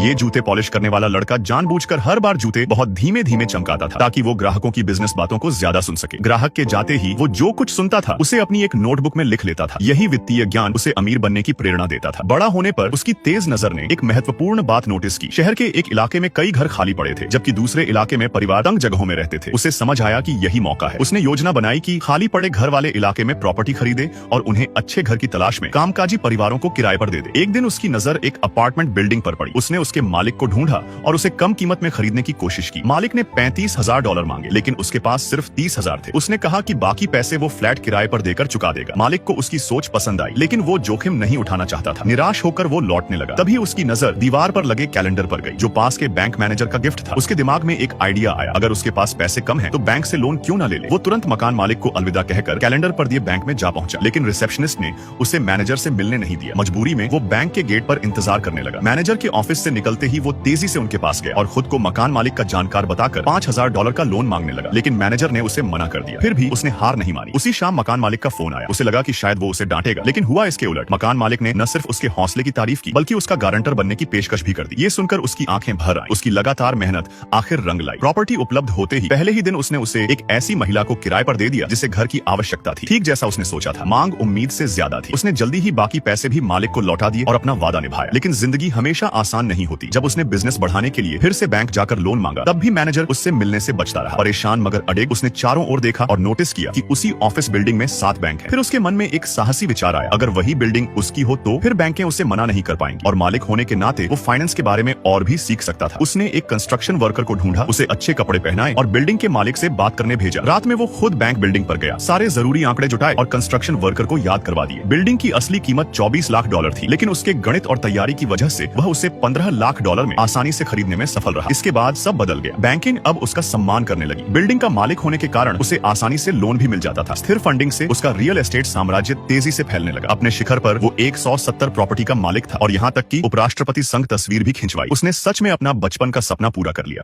ये जूते पॉलिश करने वाला लड़का जानबूझकर हर बार जूते बहुत धीमे धीमे चमकाता था ताकि वो ग्राहकों की बिजनेस बातों को ज्यादा सुन सके। ग्राहक के जाते ही वो जो कुछ सुनता था उसे अपनी एक नोटबुक में लिख लेता था। यही वित्तीय ज्ञान उसे अमीर बनने की प्रेरणा देता था। बड़ा होने पर उसकी तेज नजर ने एक महत्वपूर्ण बात नोटिस की। शहर के एक इलाके में कई घर खाली पड़े थे, जबकि दूसरे इलाके में परिवार तंग जगहों में रहते थे। उसे समझ आया कि यही मौका है। उसने योजना बनाई कि खाली पड़े घर वाले इलाके में प्रॉपर्टी खरीदे और उन्हें अच्छे घर की तलाश में कामकाजी परिवारों को किराए पर दे दे। एक दिन उसकी नजर एक अपार्टमेंट बिल्डिंग पर पड़ी। उसने उसके मालिक को ढूंढा और उसे कम कीमत में खरीदने की कोशिश की। मालिक ने $35,000 मांगे, लेकिन उसके पास सिर्फ 30,000 थे। उसने कहा कि बाकी पैसे वो फ्लैट किराए पर देकर चुका देगा। मालिक को उसकी सोच पसंद आई, लेकिन वो जोखिम नहीं उठाना चाहता था। निराश होकर वो लौटने लगा। तभी उसकी नजर दीवार पर लगे कैलेंडर पर गई, जो पास के बैंक मैनेजर का गिफ्ट था। उसके दिमाग में एक आइडिया आया, अगर उसके पास पैसे कम हैं, तो बैंक से लोन क्यों न ले ले। वो तुरंत मकान मालिक को अलविदा कहकर कैलेंडर पर दिए बैंक में जा पहुंचा, लेकिन रिसेप्शनिस्ट ने उसे मैनेजर से मिलने नहीं दिया। मजबूरी में वो बैंक के गेट पर इंतजार करने लगा। मैनेजर के ऑफिस से निकलते ही वो तेजी से उनके पास गया और खुद को मकान मालिक का जानकार बताकर $5,000 का लोन मांगने लगा, लेकिन मैनेजर ने उसे मना कर दिया। फिर भी उसने हार नहीं मानी। उसी शाम मकान मालिक का फोन आया। उसे लगा कि शायद वो उसे डांटेगा, लेकिन हुआ इसके उलट। मकान मालिक ने न सिर्फ उसके हौसले की तारीफ की, बल्कि उसका गारंटर बनने की पेशकश भी कर दी। ये सुनकर उसकी आंखें भर आई। उसकी लगातार मेहनत आखिर रंग लाई। प्रॉपर्टी उपलब्ध होते ही पहले ही दिन उसने उसे एक ऐसी महिला को किराए पर दे दिया जिसे घर की आवश्यकता थी। ठीक जैसा उसने सोचा था, मांग उम्मीद से ज्यादा थी। उसने जल्दी ही बाकी पैसे भी मालिक को लौटा दिए और अपना वादा निभाया। लेकिन जिंदगी हमेशा आसान नहीं होती। जब उसने बिजनेस बढ़ाने के लिए फिर से बैंक जाकर लोन मांगा, तब भी मैनेजर उससे मिलने से बचता रहा। परेशान मगर अड़ेग उसने चारों ओर देखा और नोटिस किया कि उसी ऑफिस बिल्डिंग में 7 बैंक हैं। फिर उसके मन में एक साहसी विचार आया, अगर वही बिल्डिंग उसकी हो तो फिर बैंकें उसे मना नहीं कर पाएंगी और मालिक होने के नाते वो फाइनेंस के बारे में और भी सीख सकता था। उसने एक कंस्ट्रक्शन वर्कर को ढूंढा, उसे अच्छे कपड़े पहनाए और बिल्डिंग के मालिक से बात करने भेजा। रात में वो खुद बैंक बिल्डिंग पर गया, सारे जरूरी आंकड़े जुटाए और कंस्ट्रक्शन वर्कर को याद करवा दिए। बिल्डिंग की असली कीमत $24 लाख थी, लेकिन उसके गणित और तैयारी की वजह से वह उसे $15 लाख में आसानी से खरीदने में सफल रहा। इसके बाद सब बदल गया। बैंकिंग अब उसका सम्मान करने लगी। बिल्डिंग का मालिक होने के कारण उसे आसानी से लोन भी मिल जाता था। स्थिर फंडिंग से उसका रियल एस्टेट साम्राज्य तेजी से फैलने लगा। अपने शिखर पर वो 170 प्रॉपर्टी का मालिक था और यहाँ तक कि उपराष्ट्रपति संघ तस्वीर भी खिंचवाई। उसने सच में अपना बचपन का सपना पूरा कर लिया।